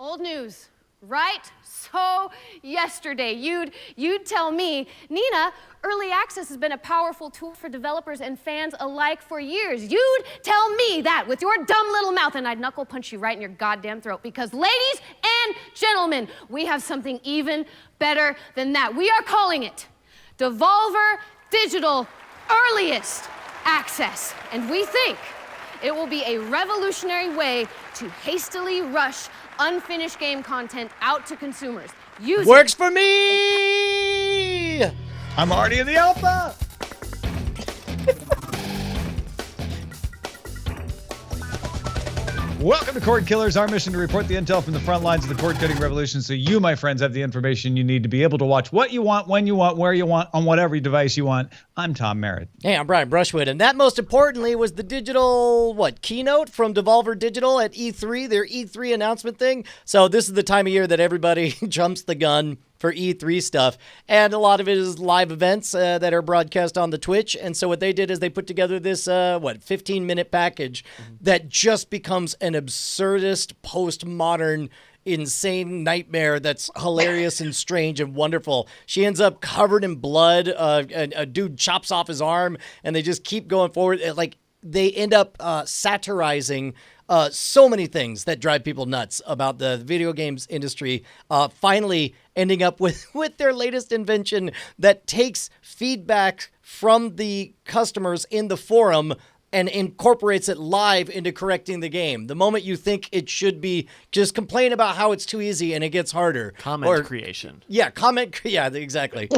Old news, right? So yesterday, you'd tell me, Nina, early access has been a powerful tool for developers and fans alike for years. You'd tell me that with your dumb little mouth, and I'd knuckle punch you right in your goddamn throat, because ladies and gentlemen, we have something even better than that. We are calling it Devolver Digital Earliest Access, and we think it will be a revolutionary way to hastily rush unfinished game content out to consumers. Works for me! I'm already in the alpha! Welcome to Cordkillers, our mission to report the intel from the front lines of the cord-cutting revolution so you, my friends, have the information you need to be able to watch what you want, when you want, where you want, on whatever device you want. I'm Tom Merritt. Hey, I'm Brian Brushwood, and that, most importantly, was the digital, keynote from Devolver Digital at E3, their E3 announcement thing. So this is the time of year that everybody jumps the gun for E3 stuff, and a lot of it is live events that are broadcast on the Twitch. And so what they did is they put together this 15-minute package that just becomes an absurdist, postmodern, insane nightmare that's hilarious and strange and wonderful. She ends up covered in blood. A dude chops off his arm, and they just keep going forward. They end up satirizing so many things that drive people nuts about the video games industry, finally ending up with their latest invention that takes feedback from the customers in the forum and incorporates it live into correcting the game. The moment you think it should be, just complain about how it's too easy and it gets harder. Comment creation. Yeah, exactly.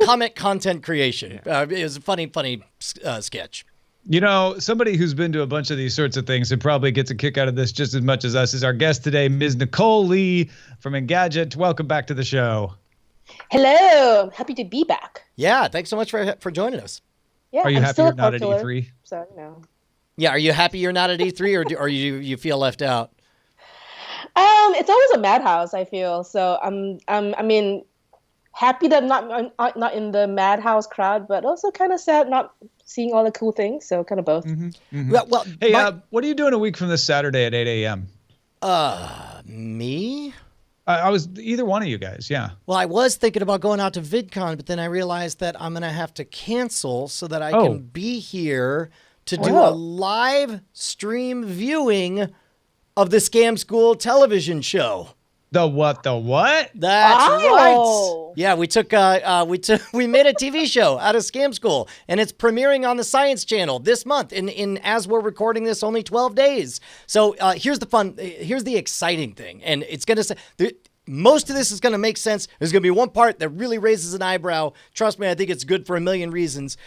Comment content creation. It was a funny sketch. You know, somebody who's been to a bunch of these sorts of things and probably gets a kick out of this just as much as us is our guest today, Ms. Nicole Lee from Engadget. Welcome back to the show. Hello. Happy to be back. Yeah, thanks so much for joining us. Yeah, are you happy you're not at E3? So, no. Yeah, are you happy you're not at E3 or you feel left out? It's always a madhouse, I feel. So happy that I'm not in the madhouse crowd, but also kind of sad not seeing all the cool things. So kind of both. Mm-hmm, mm-hmm. Well, hey, what are you doing a week from this Saturday at 8 a.m.? Me? I was either one of you guys, yeah. Well, I was thinking about going out to VidCon, but then I realized that I'm going to have to cancel so that I can be here to do a live stream viewing of the Scam School television show. The what? That's right. Yeah, we made a TV show out of Scam School, and it's premiering on the Science Channel this month. In as we're recording this, only 12 days. So here's the exciting thing, and it's gonna say. Most of this is going to make sense. There's going to be one part that really raises an eyebrow. Trust me, I think it's good for a million reasons.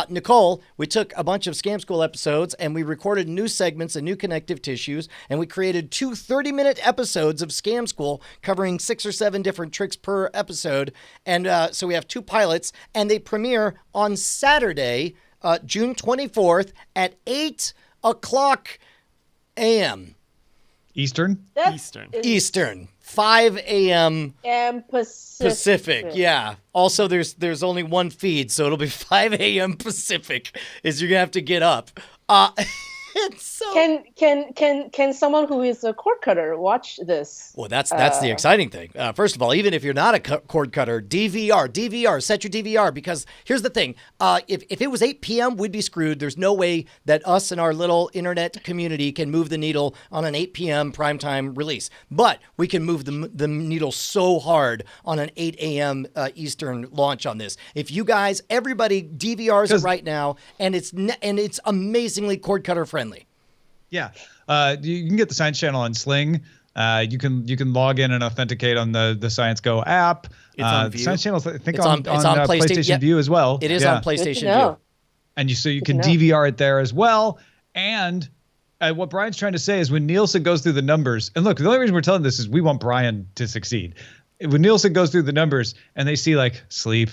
Nicole, we took a bunch of Scam School episodes and we recorded new segments and new connective tissues, and we created 2 30-minute episodes of Scam School covering 6 or 7 different tricks per episode. And so we have 2 pilots, and they premiere on Saturday, June 24th at 8 o'clock a.m. Eastern? Eastern. 5 a.m. Pacific. Yeah. Also, there's only one feed, so it'll be 5 a.m. Pacific is you're going to have to get up. It's so... Can someone who is a cord cutter watch this? Well, that's the exciting thing. First of all, even if you're not a cord cutter, DVR, set your DVR, because here's the thing. If it was 8 p.m., we'd be screwed. There's no way that us and our little internet community can move the needle on an 8 p.m. primetime release. But we can move the needle so hard on an 8 a.m. Eastern launch on this. If you guys, everybody DVRs it right now, and it's amazingly cord cutter friendly. Yeah, you can get the Science Channel on Sling. You can log in and authenticate on the Science Go app. It's on View. Science Channel, I think, it's on PlayStation View as well. It is on PlayStation View, and you can DVR it there as well. And what Brian's trying to say is when Nielsen goes through the numbers, and look, the only reason we're telling this is we want Brian to succeed. When Nielsen goes through the numbers and they see like asleep.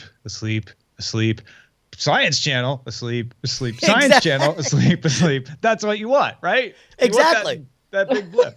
Science Channel, asleep. Science Channel, asleep. That's what you want, right? Exactly. That big blip.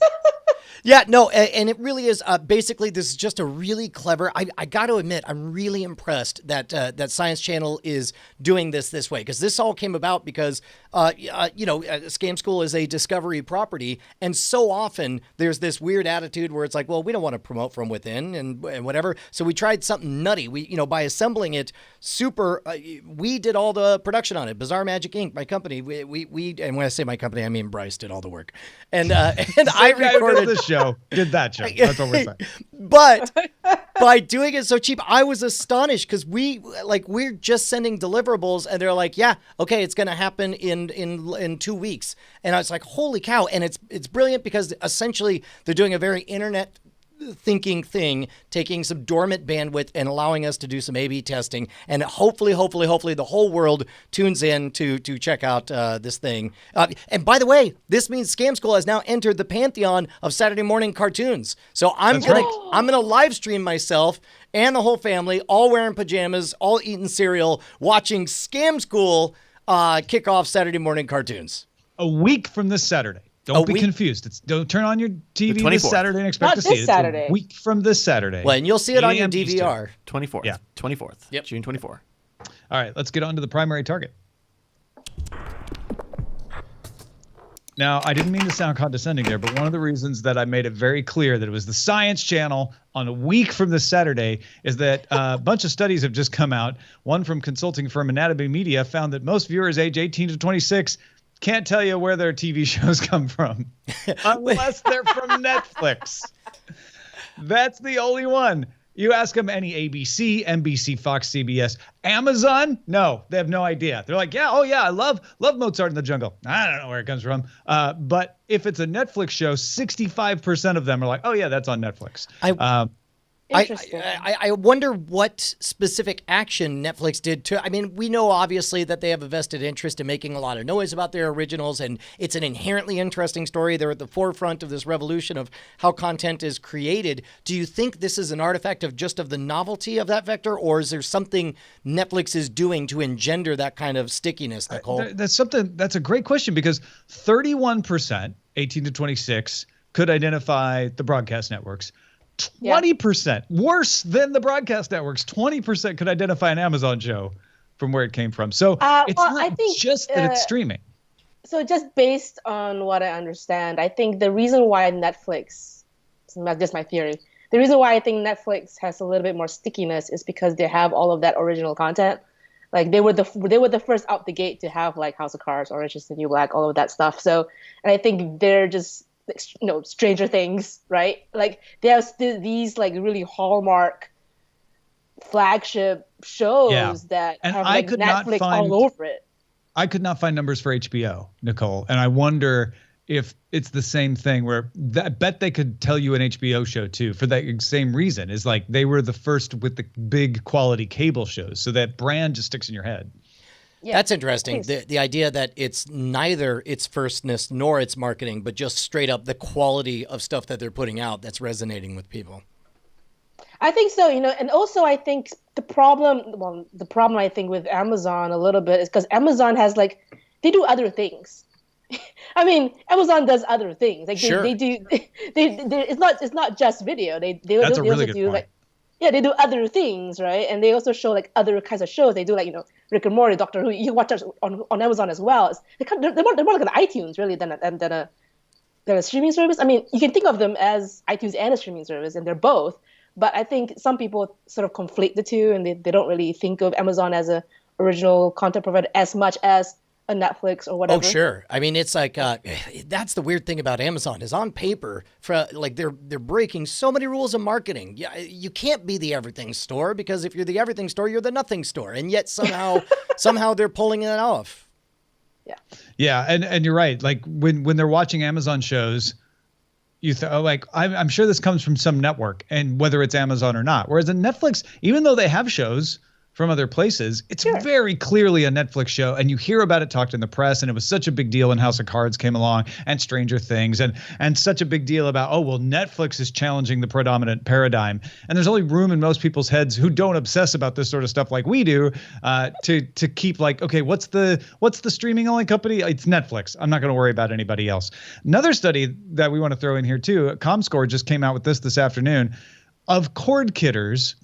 Yeah, no, and it really is. Basically, this is just a really clever. I got to admit, I'm really impressed that that Science Channel is doing this way, because this all came about because Scam School is a Discovery property, and so often there's this weird attitude where it's like, well, we don't want to promote from within and whatever. So we tried something nutty. We by assembling it super. We did all the production on it. Bizarre Magic Inc., my company. We and when I say my company, I mean Bryce did all the work, and I recorded the show. Did that show? That's what we're saying. But by doing it so cheap, I was astonished because we're just sending deliverables, and they're like, yeah, okay, it's gonna happen in 2 weeks, and I was like, holy cow! And it's brilliant because essentially they're doing a very internet thinking thing, taking some dormant bandwidth and allowing us to do some A/B testing, and hopefully the whole world tunes in to check out this thing. And by the way, this means Scam School has now entered the pantheon of Saturday morning cartoons. So I'm gonna live stream myself and the whole family, all wearing pajamas, all eating cereal, watching Scam School kick off Saturday morning cartoons. A week from this Saturday. Don't be confused. Don't turn on your TV this Saturday and expect to see it. Not this Saturday. It's a week from this Saturday. Well, and you'll see it on your DVR. 24th. Yeah. 24th. Yep. June 24th. All right, let's get on to the primary target. Now, I didn't mean to sound condescending there, but one of the reasons that I made it very clear that it was the Science Channel on a week from this Saturday is that a bunch of studies have just come out. One from consulting firm Anatomy Media found that most viewers age 18 to 26 can't tell you where their TV shows come from unless they're from Netflix. That's the only one. You ask them any ABC, NBC, Fox, CBS, Amazon? No, they have no idea. They're like, yeah, oh yeah, I love Mozart in the Jungle. I don't know where it comes from. But if it's a Netflix show, 65% of them are like, oh yeah, that's on Netflix. I wonder what specific action Netflix did to. I mean, we know obviously that they have a vested interest in making a lot of noise about their originals, and it's an inherently interesting story. They're at the forefront of this revolution of how content is created. Do you think this is an artifact of the novelty of that vector, or is there something Netflix is doing to engender that kind of stickiness, Nicole? That's a great question, because 31%, 18 to 26, could identify the broadcast networks. 20%, worse than the broadcast networks, 20% could identify an Amazon show from where it came from. So it's not just that it's streaming. So just based on what I understand, I think the reason why Netflix, it's not just my theory, the reason why I think Netflix has a little bit more stickiness is because they have all of that original content. Like they were the first out the gate to have like House of Cards, Orange is the New Black, all of that stuff. So, and I think they're just, Stranger Things, right? Like they have these like really hallmark flagship shows that and have I like could Netflix not find, all over it. I could not find numbers for HBO, Nicole, and I wonder if it's the same thing where I bet they could tell you an HBO show too for that same reason. Is like they were the first with the big quality cable shows, so that brand just sticks in your head. Yeah, that's interesting. The idea that it's neither its firstness nor its marketing, but just straight up the quality of stuff that they're putting out that's resonating with people. I think so, and also I think the problem I think with Amazon a little bit is because Amazon has they do other things. I mean, Amazon does other things. Like sure. they do. It's not just video. They That's also a really do good point. they do other things, right? And they also show other kinds of shows. They do Rick and Morty, Doctor Who. You can watch us on Amazon as well. They're more like an iTunes really than a streaming service. I mean, you can think of them as iTunes and a streaming service, and they're both. But I think some people sort of conflate the two, and they don't really think of Amazon as a original content provider as much as a Netflix or whatever. Oh, sure. I mean, it's like that's the weird thing about Amazon is on paper, they're breaking so many rules of marketing. Yeah, you can't be the everything store because if you're the everything store, you're the nothing store, and yet somehow they're pulling it off. Yeah. Yeah, and you're right. Like when they're watching Amazon shows, I'm sure this comes from some network, and whether it's Amazon or not. Whereas in Netflix, even though they have shows from other places, it's very clearly a Netflix show, and you hear about it talked in the press, and it was such a big deal when House of Cards came along and Stranger Things, and such a big deal about, oh, well, Netflix is challenging the predominant paradigm. And there's only room in most people's heads who don't obsess about this sort of stuff like we do to keep like, okay, what's the streaming only company? It's Netflix. I'm not going to worry about anybody else. Another study that we want to throw in here too, ComScore just came out with this afternoon, of Cordkidders.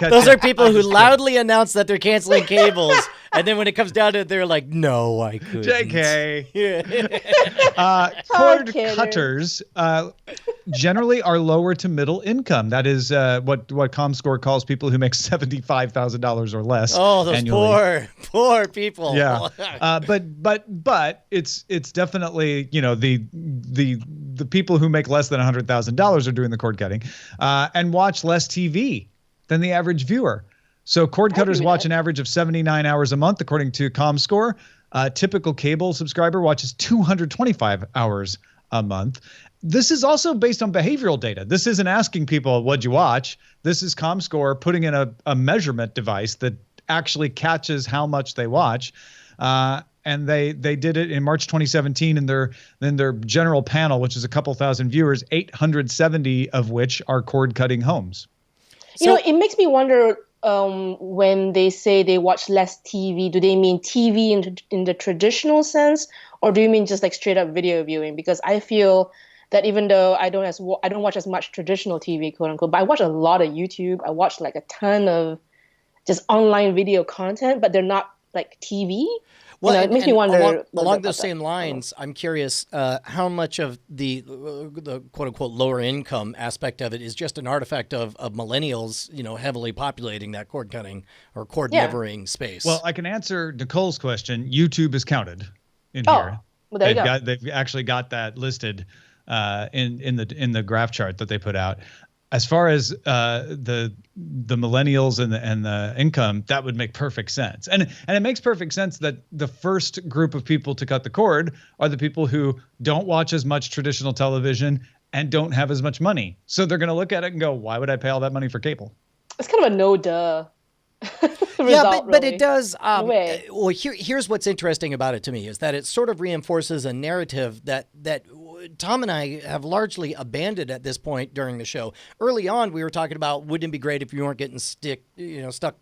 Those are people who loudly announce that they're canceling cables, and then when it comes down to it, they're like, "No, I couldn't." JK. Cord cutters generally are lower to middle income. That is what ComScore calls people who make $75,000 or less. Oh, those annually. poor people. Yeah, but it's definitely, you know, the people who make less than $100,000 are doing the cord cutting and watch less TV than the average viewer. So cord cutters watch an average of 79 hours a month, according to ComScore. Typical cable subscriber watches 225 hours a month. This is also based on behavioral data. This isn't asking people, what'd you watch? This is ComScore putting in a measurement device that actually catches how much they watch. And they did it in March 2017 in their general panel, which is a couple thousand viewers, 870 of which are cord cutting homes. You know, it makes me wonder, when they say they watch less TV, do they mean TV in the traditional sense, or do you mean just like straight up video viewing? Because I feel that even though I don't watch as much traditional TV, quote unquote, but I watch a lot of YouTube. I watch like a ton of just online video content, but they're not like TV. Well, it makes me wonder. Along those same lines, I'm curious how much of the quote unquote lower income aspect of it is just an artifact of millennials, you know, heavily populating that cord cutting or cord nevering space. Well, I can answer Nicole's question. YouTube is counted in here. Well, there you go. They've actually got that listed in the graph chart that they put out. As far as the millennials and the income, that would make perfect sense. And it makes perfect sense that the first group of people to cut the cord are the people who don't watch as much traditional television and don't have as much money. So they're going to look at it and go, why would I pay all that money for cable? It's kind of a no duh. But it does. Well, here's what's interesting about it to me is that it sort of reinforces a narrative that Tom and I have largely abandoned at this point during the show. Early on, we were talking about, wouldn't it be great if you weren't getting stuck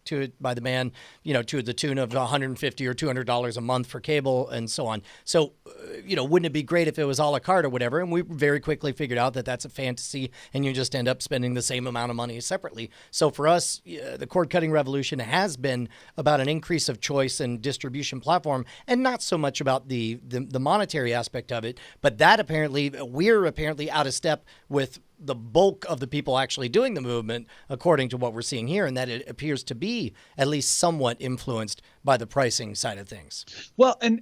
to it by the man, you know, to the tune of $150 or $200 a month for cable and so on. So, wouldn't it be great if it was a la carte or whatever? And we very quickly figured out that that's a fantasy, and you just end up spending the same amount of money separately. So for us, the cord cutting revolution has been about an increase of choice and distribution platform, and not so much about the monetary aspect of it. But that we're apparently out of step with the bulk of the people actually doing the movement, according to what we're seeing here, and that it appears to be at least somewhat influenced by the pricing side of things. Well, and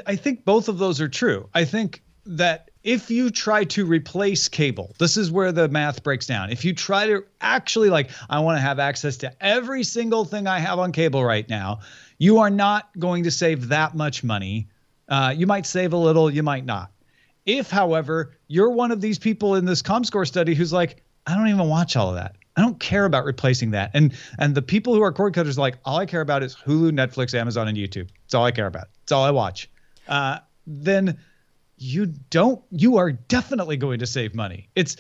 I think both of those are true. I think that if you try to replace cable, this is where the math breaks down. If you try to actually I want to have access to every single thing I have on cable right now, you are not going to save that much money. You might save a little, you might not. If, however, you're one of these people in this ComScore study who's like, I don't even watch all of that. I don't care about replacing that. And the people who are cord cutters are like, all I care about is Hulu, Netflix, Amazon, and YouTube. That's all I care about. That's all I watch. Then you are definitely going to save money. It's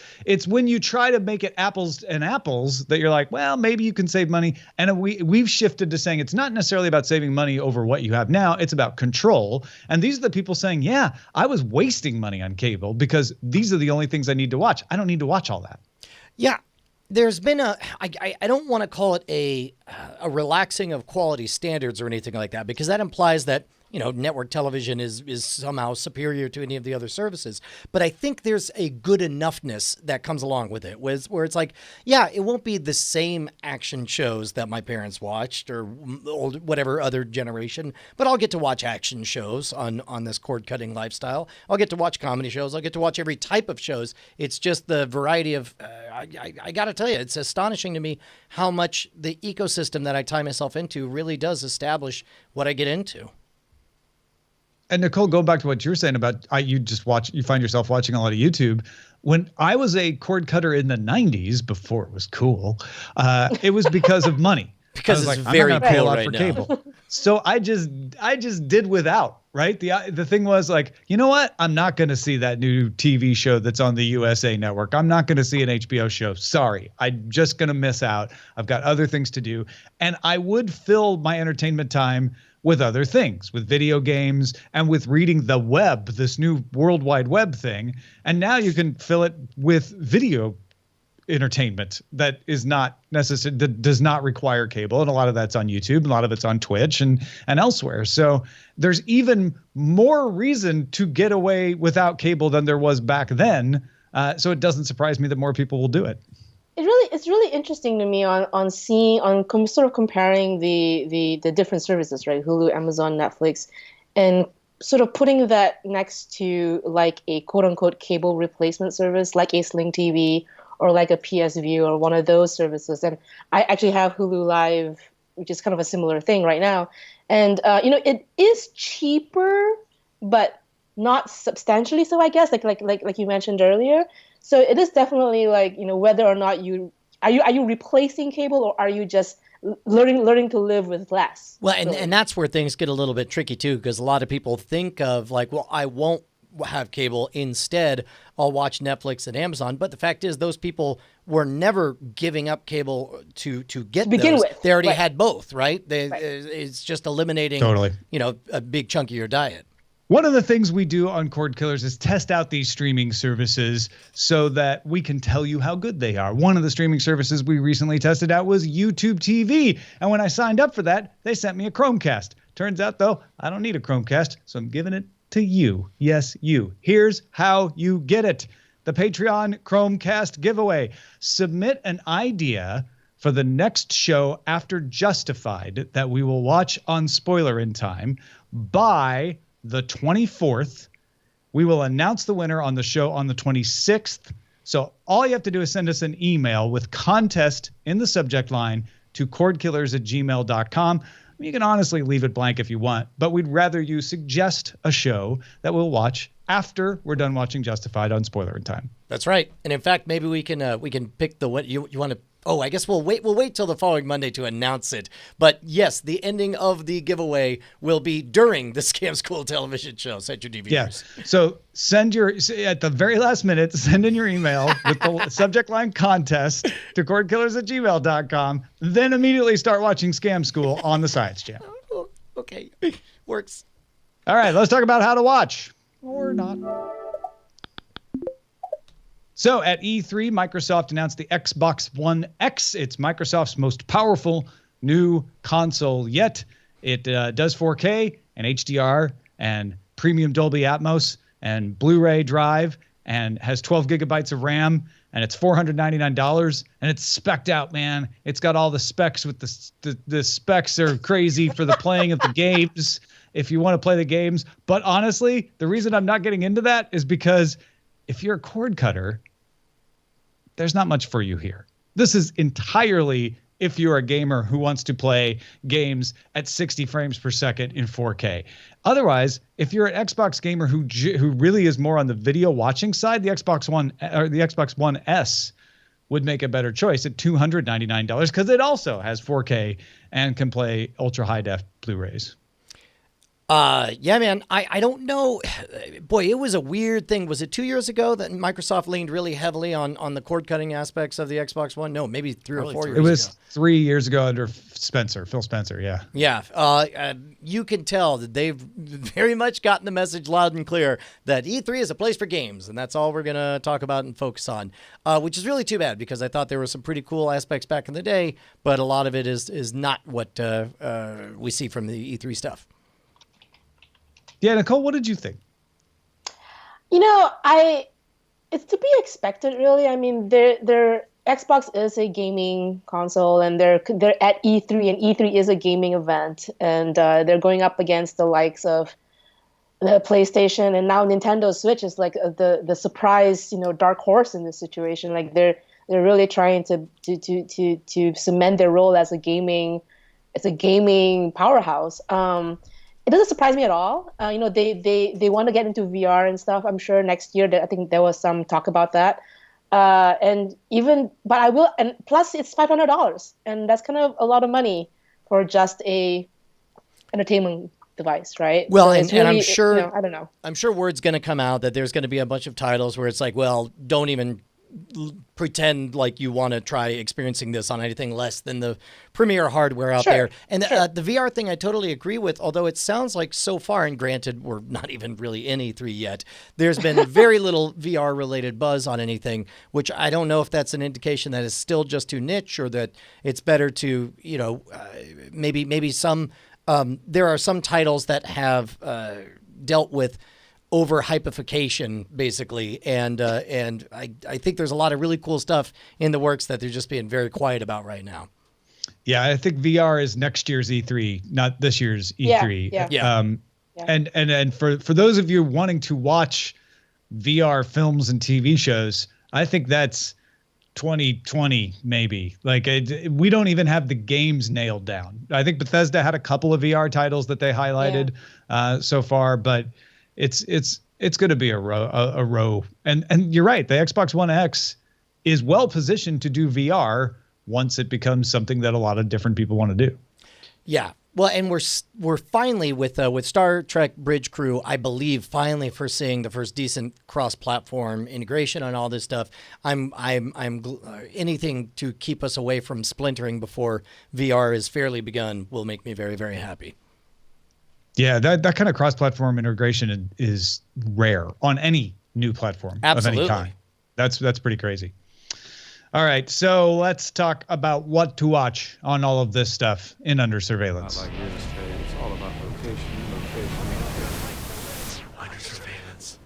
when you try to make it apples and apples that you're like, well, maybe you can save money. And we've shifted to saying it's not necessarily about saving money over what you have now. It's about control. And these are the people saying, yeah, I was wasting money on cable because these are the only things I need to watch. I don't need to watch all that. Yeah. There's been I don't want to call it a relaxing of quality standards or anything like that, because that implies that, network television is somehow superior to any of the other services. But I think there's a good enoughness that comes along with it, where it's like, yeah, it won't be the same action shows that my parents watched or whatever other generation, but I'll get to watch action shows on this cord cutting lifestyle. I'll get to watch comedy shows. I'll get to watch every type of shows. It's just the variety of, I got to tell you, it's astonishing to me how much the ecosystem that I tie myself into really does establish what I get into. And Nicole, going back to what you were saying about you find yourself watching a lot of YouTube. When I was a cord cutter in the 90s, before it was cool, it was because of money. Because I was it's like, very I'm not gonna pay a cool lot right for now. cable. So I just did without, right? The thing was like, you know what? I'm not going to see that new TV show that's on the USA Network. I'm not going to see an HBO show. Sorry. I'm just going to miss out. I've got other things to do. And I would fill my entertainment time with other things, with video games and with reading the web, this new World Wide Web thing. And now you can fill it with video entertainment that is not necessary, that does not require cable, and a lot of that's on YouTube, a lot of it's on Twitch and elsewhere. So there's even more reason to get away without cable than there was back then. So it doesn't surprise me that more people will do it. It's really interesting to me sort of comparing the different services, right? Hulu, Amazon, Netflix, and sort of putting that next to like a quote unquote cable replacement service like a Sling TV or like a PS View or one of those services. And I actually have Hulu Live, which is kind of a similar thing right now. And, it is cheaper, but not substantially so, I guess, like you mentioned earlier. So it is definitely like, whether or not are you replacing cable, or are you just learning to live with less? Well, and that's where things get a little bit tricky too, because a lot of people think of like, well, I won't have cable. Instead, I'll watch Netflix and Amazon. But the fact is, those people were never giving up cable to get begin those. with. They already Right. had both, right? Right. It's just eliminating, Totally. A big chunk of your diet. One of the things we do on Cordkillers is test out these streaming services so that we can tell you how good they are. One of the streaming services we recently tested out was YouTube TV. And when I signed up for that, they sent me a Chromecast. Turns out, though, I don't need a Chromecast, so I'm giving it to you. Yes, you. Here's how you get it. The Patreon Chromecast giveaway. Submit an idea for the next show after Justified that we will watch on Spoiler in Time by the 24th. We will announce the winner on the show on the 26th. So all you have to do is send us an email with contest in the subject line to cordkillers@gmail.com. You can honestly leave it blank if you want, but we'd rather you suggest a show that we'll watch after we're done watching Justified on Spoiler in Time. That's right. And in fact, maybe we can pick the what you want to. Oh, I guess we'll wait till the following Monday to announce it. But yes, the ending of the giveaway will be during the Scam School television show. Send your DVDs. Yeah. So at the very last minute, send in your email with the subject line contest to cordkillers@gmail.com. Then immediately start watching Scam School on the Science Channel. Oh, okay. Works. All right, let's talk about how to watch. Or not. So at E3, Microsoft announced the Xbox One X. It's Microsoft's most powerful new console yet. It does 4K and HDR and premium Dolby Atmos and Blu-ray drive and has 12 gigabytes of RAM, and it's $499, and it's specced out, man. It's got all the specs with the specs are crazy for the playing of the games if you want to play the games. But honestly, the reason I'm not getting into that is because if you're a cord cutter, there's not much for you here. This is entirely if you're a gamer who wants to play games at 60 frames per second in 4K. Otherwise, if you're an Xbox gamer who really is more on the video watching side, the Xbox One or the Xbox One S would make a better choice at $299 because it also has 4K and can play ultra high def Blu-rays. Yeah, man, I don't know. Boy, it was a weird thing. Was it 2 years ago that Microsoft leaned really heavily on the cord cutting aspects of the Xbox One? No, maybe 3 or 4 years It ago. was 3 years ago under Phil Spencer, yeah. Yeah, you can tell that they've very much gotten the message loud and clear that E3 is a place for games, and that's all we're going to talk about and focus on, which is really too bad because I thought there were some pretty cool aspects back in the day, but a lot of it is not what we see from the E3 stuff. Yeah, Nicole, what did you think? It's to be expected, really. I mean, their Xbox is a gaming console, and they're at E3, and E3 is a gaming event, and they're going up against the likes of the PlayStation, and now Nintendo Switch is like the surprise, dark horse in this situation. Like they're really trying to cement their role as a gaming powerhouse. it doesn't surprise me at all. They want to get into VR and stuff. I'm sure next year. I think there was some talk about that. But I will, and plus it's $500, and that's kind of a lot of money for just a entertainment device, right? Well, So and it's really, I'm sure, I don't know. I'm sure word's going to come out that there's going to be a bunch of titles where it's like, well, don't even pretend like you want to try experiencing this on anything less than the premier hardware out there. And the VR thing, I totally agree with, although it sounds like so far, and granted, we're not even really in E3 yet, there's been very little VR-related buzz on anything, which I don't know if that's an indication that it's still just too niche or that it's better to, maybe some, there are some titles that have dealt with over hypification, basically, and I think there's a lot of really cool stuff in the works that they're just being very quiet about right now. Yeah, I think VR is next year's E3, not this year's E3. And for those of you wanting to watch VR films and TV shows, I think that's 2020 maybe. Like we don't even have the games nailed down. I think Bethesda had a couple of VR titles that they highlighted so far, but it's going to be a row. And you're right. The Xbox One X is well positioned to do VR once it becomes something that a lot of different people want to do. Yeah. Well, and we're finally with Star Trek Bridge Crew, I believe, finally foreseeing the first decent cross-platform integration on all this stuff. I'm anything to keep us away from splintering before VR is fairly begun will make me very, very happy. Yeah, that kind of cross-platform integration is rare on any new platform of any kind. That's pretty crazy. All right, so let's talk about what to watch on all of this stuff in Under Surveillance. I like real estate. It's all about location. Under Surveillance.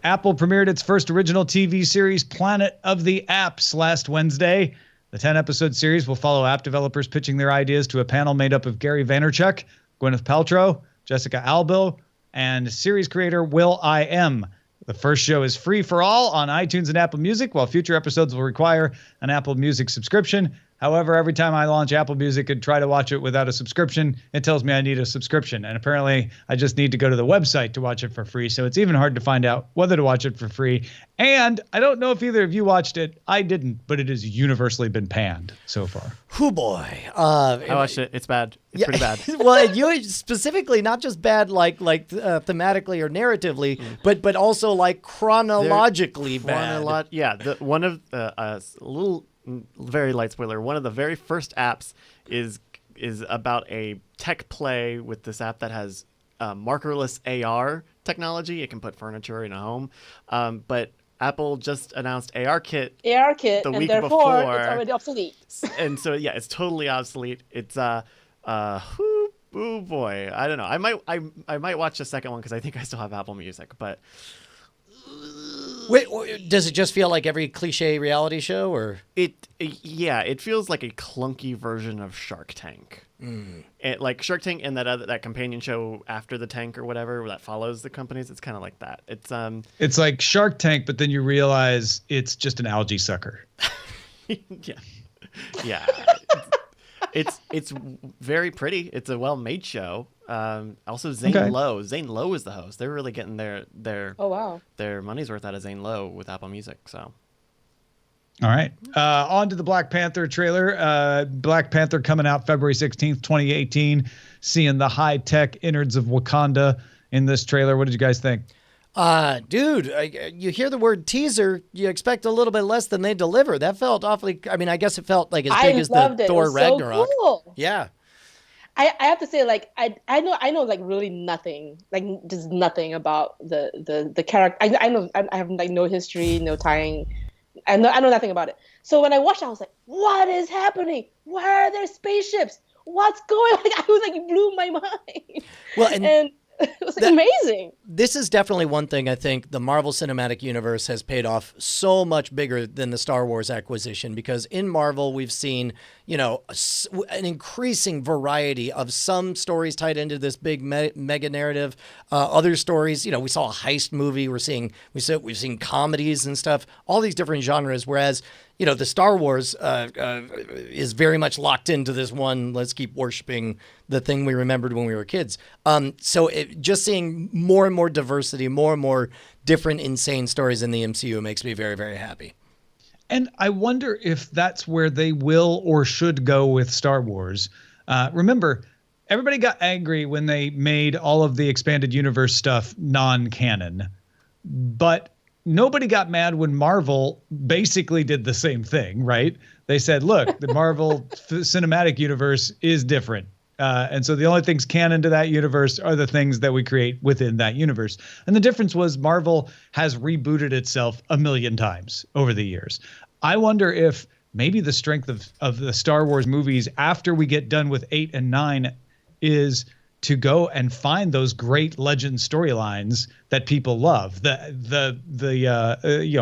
Apple premiered its first original TV series, Planet of the Apps, last Wednesday. The 10-episode series will follow app developers pitching their ideas to a panel made up of Gary Vaynerchuk, Gwyneth Paltrow, Jessica Alba, and series creator Will I Am. The first show is free for all on iTunes and Apple Music, while future episodes will require an Apple Music subscription. However, every time I launch Apple Music and try to watch it without a subscription, it tells me I need a subscription. And apparently, I just need to go to the website to watch it for free. So it's even hard to find out whether to watch it for free. And I don't know if either of you watched it. I didn't, but it has universally been panned so far. Hoo boy. I watched it. It's bad. It's pretty bad. Well, you specifically not just bad like thematically or narratively, but also like chronologically bad. One of a little very light spoiler. One of the very first apps is about a tech play with this app that has markerless AR technology. It can put furniture in a home, but Apple just announced ARKit the and week therefore before. it's already obsolete. And so it's totally obsolete. It's oh boy, I don't know. I might watch the second one because I think I still have Apple Music, but. Wait, does it just feel like every cliche reality show, or it feels like a clunky version of Shark Tank. Like Shark Tank and that companion show After the Tank or whatever that follows the companies. It's kind of like that. It's like Shark Tank, but then you realize it's just an algae sucker. yeah. It's very pretty. It's a well-made show. Also, Zane Lowe. Zane Lowe is the host. They're really getting their their money's worth out of Zane Lowe with Apple Music. So, all right. On to the Black Panther trailer. Black Panther coming out February 16th, 2018. Seeing the high-tech innards of Wakanda in this trailer. What did you guys think? Dude, you hear the word teaser, you expect a little bit less than they deliver. That felt awfully. I mean, I guess it felt like as big as the Thor Ragnarok. So cool. Yeah. I have to say, like, I know like really nothing, like just nothing about the character. I have like no history, no tying. I know nothing about it. So when I watched it, I was like, what is happening? Why are there spaceships? What's going on? Like, I was like, it blew my mind. Well, and it was amazing. This is definitely one thing I think the Marvel Cinematic Universe has paid off so much bigger than the Star Wars acquisition, because in Marvel we've seen, an increasing variety of some stories tied into this big mega narrative. Other stories, we saw a heist movie. We've seen comedies and stuff, all these different genres. Whereas the Star Wars is very much locked into this one. Let's keep worshiping the thing we remembered when we were kids. So just seeing more and more diversity, more and more different insane stories in the MCU makes me very, very happy. And I wonder if that's where they will or should go with Star Wars. Remember, everybody got angry when they made all of the expanded universe stuff non-canon, but nobody got mad when Marvel basically did the same thing, right? They said, look, the Marvel cinematic universe is different. And so the only things canon to that universe are the things that we create within that universe. And the difference was Marvel has rebooted itself a million times over the years. I wonder if maybe the strength of the Star Wars movies after we get done with 8 and 9 is to go and find those great legend storylines that people love, the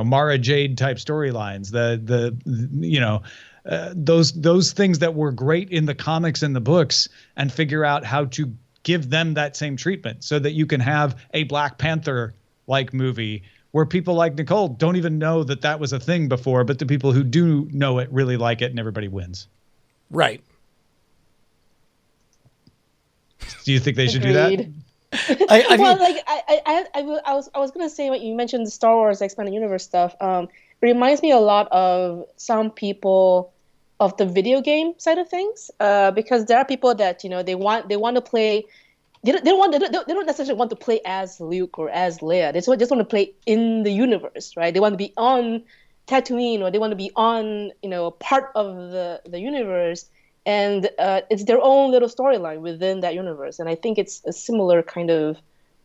Mara Jade type storylines, those things that were great in the comics and the books, and figure out how to give them that same treatment so that you can have a Black Panther like movie where people like Nicole don't even know that was a thing before, but the people who do know it really like it, and everybody wins. Right. Do you think they should do that? I was gonna say, when you mentioned the Star Wars expanded universe stuff, it reminds me a lot of some people of the video game side of things, because there are people that they want to play. They don't necessarily want to play as Luke or as Leia. They just want to play in the universe, right? They want to be on Tatooine, or they want to be on a part of the universe. And it's their own little storyline within that universe. And I think it's a similar kind of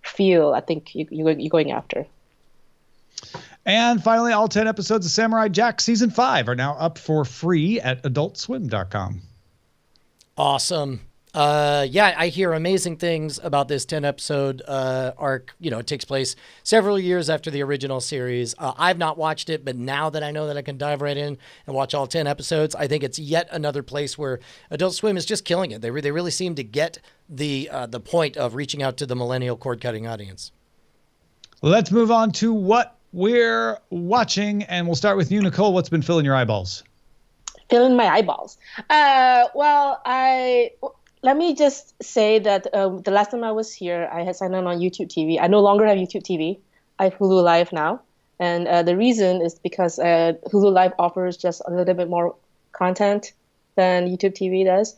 feel I think you're going after. And finally, all 10 episodes of Samurai Jack Season 5 are now up for free at adultswim.com. Awesome. I hear amazing things about this 10-episode arc. It takes place several years after the original series. I've not watched it, but now that I know that I can dive right in and watch all 10 episodes, I think it's yet another place where Adult Swim is just killing it. They really seem to get the point of reaching out to the millennial cord-cutting audience. Let's move on to what we're watching, and we'll start with you, Nicole. What's been filling your eyeballs? Filling my eyeballs. Let me just say that the last time I was here, I had signed on YouTube TV. I no longer have YouTube TV. I have Hulu Live now. And the reason is because Hulu Live offers just a little bit more content than YouTube TV does.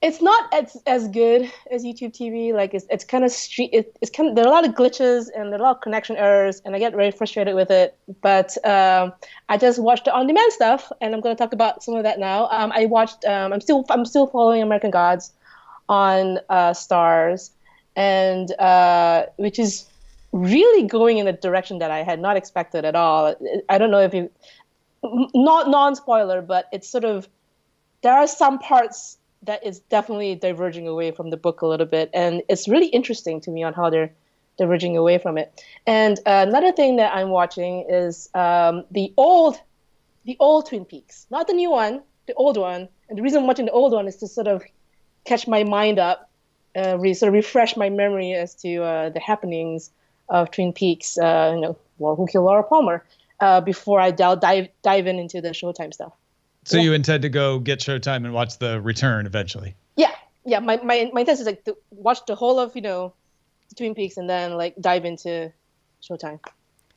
It's not as good as YouTube TV. Like it's kind of there are a lot of glitches and there are a lot of connection errors, and I get very frustrated with it. But I just watched the on-demand stuff, and I'm going to talk about some of that now. I watched. I'm still following American Gods on Stars, and which is really going in a direction that I had not expected at all. I don't know if you, not non-spoiler, but it's sort of, there are some parts that is definitely diverging away from the book a little bit, and it's really interesting to me on how they're diverging away from it. And another thing that I'm watching is the old Twin Peaks, not the new one, the old one. And the reason I'm watching the old one is to sort of catch my mind up, sort of refresh my memory as to the happenings of Twin Peaks, Who Killed Laura Palmer, before I dive in into the Showtime stuff. So you intend to go get Showtime and watch The Return eventually? Yeah. My intent is like to watch the whole of Twin Peaks and then like dive into Showtime.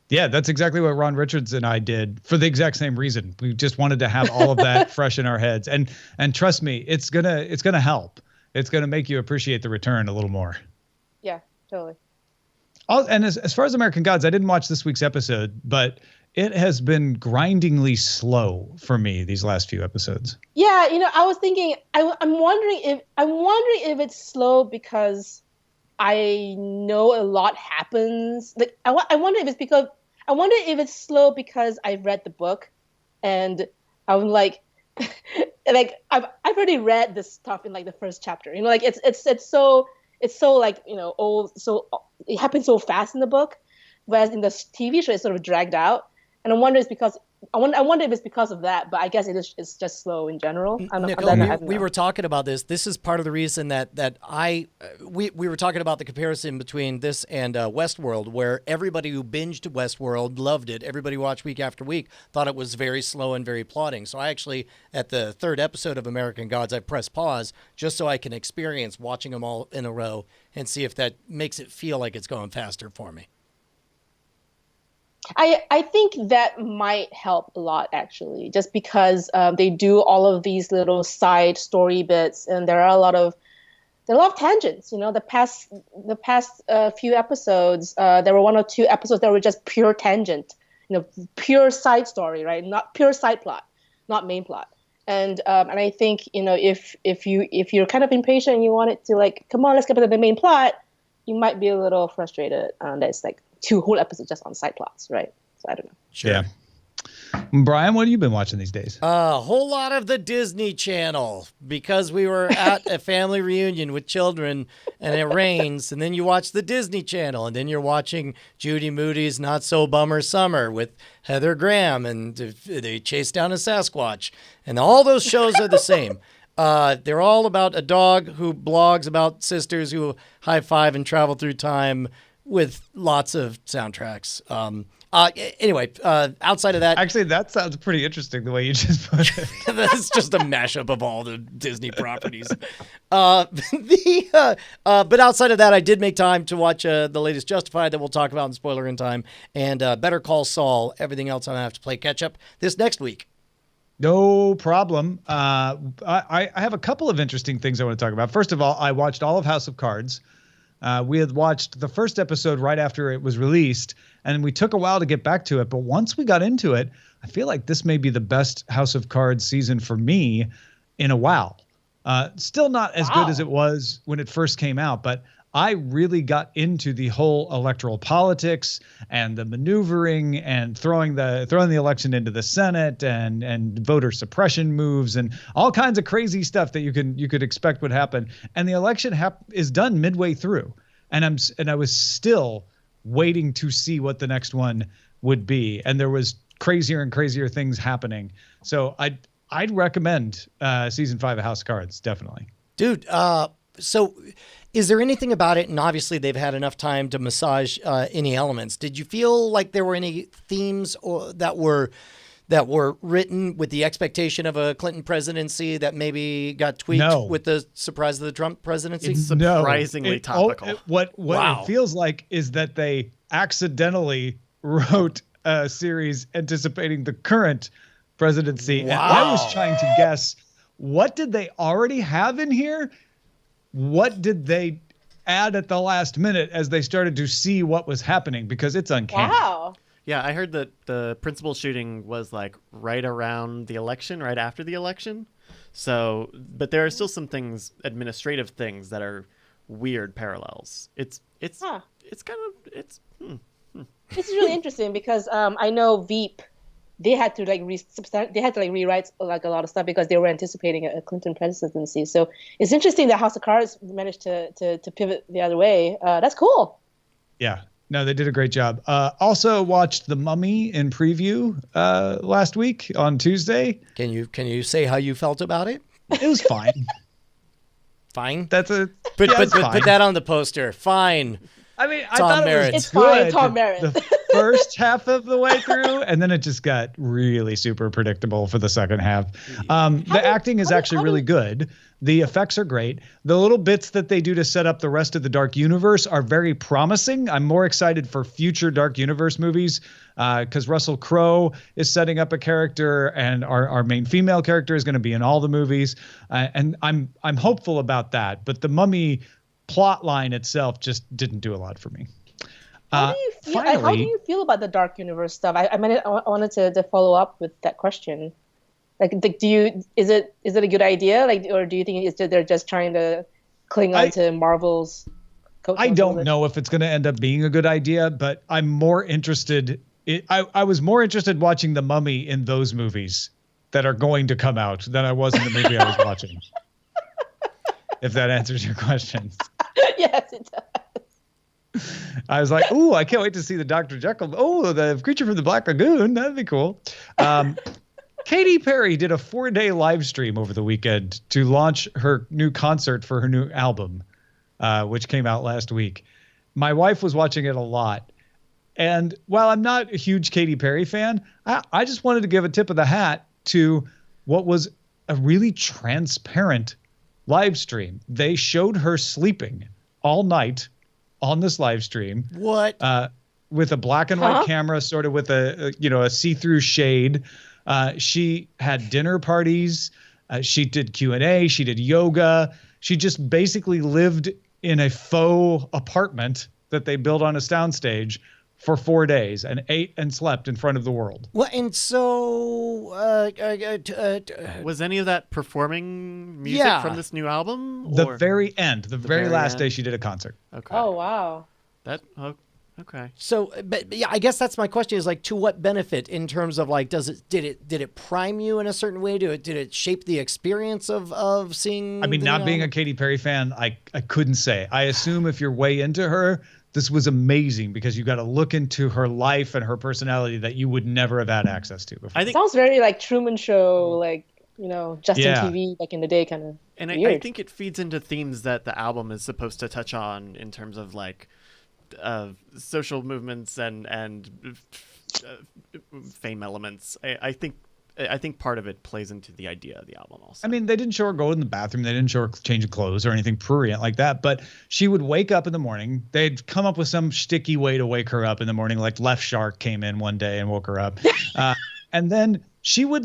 Yeah, that's exactly what Ron Richards and I did for the exact same reason. We just wanted to have all of that fresh in our heads, and trust me, it's gonna help. It's gonna make you appreciate The Return a little more. Yeah, totally. And as far as American Gods, I didn't watch this week's episode, but it has been grindingly slow for me these last few episodes. Yeah, I was thinking, I'm wondering if it's slow because I know a lot happens. Like I wonder if it's slow because I've read the book, and I'm like, like I've already read this stuff in like the first chapter. Like it's so like old, so it happens so fast in the book, whereas in the TV show it's sort of dragged out. And I wonder it's because I wonder if it's because of that, but I guess it's just slow in general. Nicole, we were talking about this. This is part of the reason that we were talking about the comparison between this and Westworld, where everybody who binged Westworld loved it. Everybody who watched week after week thought it was very slow and very plodding. So I actually, at the third episode of American Gods, I pressed pause just so I can experience watching them all in a row and see if that makes it feel like it's going faster for me. I think that might help a lot, actually, just because they do all of these little side story bits, and there are a lot of tangents. You know, the past few episodes, there were 1 or 2 episodes that were just pure tangent, you know, pure side story, right? Not pure side plot, not main plot. And I think, you know, if you're kind of impatient and you want it to, like, come on, let's get to the main plot, you might be a little frustrated that it's like 2 whole episodes just on side plots, right? So I don't know. Sure. Yeah. Brian, what have you been watching these days? A whole lot of the Disney Channel, because we were at a family reunion with children and it rains, and then you watch the Disney Channel, and then you're watching Judy Moody's Not So Bummer Summer with Heather Graham, and they chase down a Sasquatch, and all those shows are the same. They're all about a dog who blogs about sisters who high five and travel through time with lots of soundtracks. Anyway, outside of that, actually, that sounds pretty interesting the way you just put it. That's just a mashup of all the Disney properties. But outside of that, I did make time to watch the latest Justified that we'll talk about in spoiler in time, and Better Call Saul. Everything else I'm gonna have to play catch up this next week. No problem. I have a couple of interesting things I want to talk about. First of all, I watched all of House of Cards. We had watched the first episode right after it was released, and we took a while to get back to it. But once we got into it, I feel like this may be the best House of Cards season for me in a while. Still not as good as it was when it first came out, but I really got into the whole electoral politics and the maneuvering and throwing the election into the Senate and voter suppression moves and all kinds of crazy stuff that you could expect would happen. And the election is done midway through, and I was still waiting to see what the next one would be, and there was crazier and crazier things happening. So I'd recommend season 5 of House of Cards, definitely. Dude, so is there anything about it, and obviously they've had enough time to massage any elements, did you feel like there were any themes that were written with the expectation of a Clinton presidency that maybe got tweaked with the surprise of the Trump presidency? It's surprisingly topical. What it feels like is that they accidentally wrote a series anticipating the current presidency. Wow. And I was trying to guess, what did they already have in here? What did they add at the last minute as they started to see what was happening? Because it's uncanny. Wow. Yeah, I heard that the principal shooting was like right around the election, right after the election. So, but there are still some things, administrative things, that are weird parallels. It's really interesting because I know Veep, they had to rewrite like a lot of stuff because they were anticipating a Clinton presidency. So it's interesting that House of Cards managed to pivot the other way. That's cool. Yeah. No, they did a great job. Also watched The Mummy in preview last week on Tuesday. Can you say how you felt about it? It was fine. Fine. That's a put that on the poster. Fine. I mean, I Tom thought Merritt. it was It's good fine, Tom Merritt. the first half of the way through, and then it just got really super predictable for the second half. The acting is actually really good. The effects are great. The little bits that they do to set up the rest of the Dark Universe are very promising. I'm more excited for future Dark Universe movies because Russell Crowe is setting up a character, and our main female character is going to be in all the movies. And I'm hopeful about that. But the Mummy plot line itself just didn't do a lot for me. How do you feel about the Dark Universe stuff? I wanted to follow up with that question. Like, is it a good idea? Like, or do you think they're just trying to cling on to Marvel's coattails? I don't know if it's going to end up being a good idea, but I'm more interested. I was more interested watching The Mummy in those movies that are going to come out than I was in the movie I was watching. If that answers your questions. Yes, it does. I was like, ooh, I can't wait to see the Dr. Jekyll. Oh, the Creature from the Black Lagoon. That'd be cool. Katy Perry did a 4-day live stream over the weekend to launch her new concert for her new album, which came out last week. My wife was watching it a lot. And while I'm not a huge Katy Perry fan, I just wanted to give a tip of the hat to what was a really transparent live stream. They showed her sleeping all night on this live stream. What? With a black and white camera, sort of with a see-through shade. She had dinner parties. She did Q&A. She did yoga. She just basically lived in a faux apartment that they built on a soundstage for 4 days and ate and slept in front of the world. Well, and so was any of that performing music from this new album? The very end, the very last day she did a concert. Okay. Oh, wow. Okay. So, but yeah, I guess that's my question is like, to what benefit in terms of like, did it prime you in a certain way? Did it shape the experience of seeing? I mean, not being a Katy Perry fan, I couldn't say. I assume if you're way into her, this was amazing because you got to look into her life and her personality that you would never have had access to before. It sounds very like Truman Show, like, Justin TV back in the day kind of. And I think it feeds into themes that the album is supposed to touch on in terms of like social movements and fame elements. I think part of it plays into the idea of the album also. I mean, they didn't show her go in the bathroom. They didn't show her changing clothes or anything prurient like that. But she would wake up in the morning. They'd come up with some sticky way to wake her up in the morning. Like Left Shark came in one day and woke her up. And then she would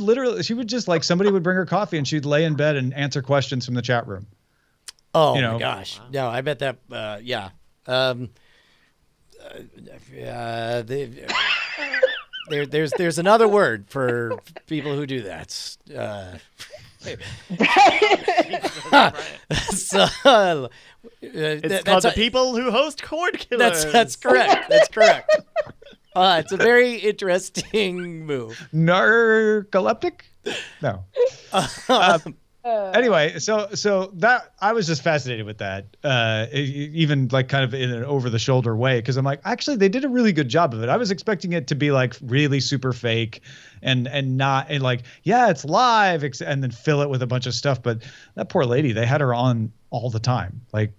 just like somebody would bring her coffee and she'd lay in bed and answer questions from the chat room. Oh, my gosh. Wow. No, I bet that, yeah. There's another word for people who do that. It's called the people who host Cordkillers. That's correct. That's correct. It's a very interesting move. Narcoleptic? No. Anyway, so that I was just fascinated with that, even like kind of in an over-the-shoulder way, because I'm like, actually, they did a really good job of it. I was expecting it to be like really super fake and like, yeah, it's live, and then fill it with a bunch of stuff. But that poor lady, they had her on all the time. Like,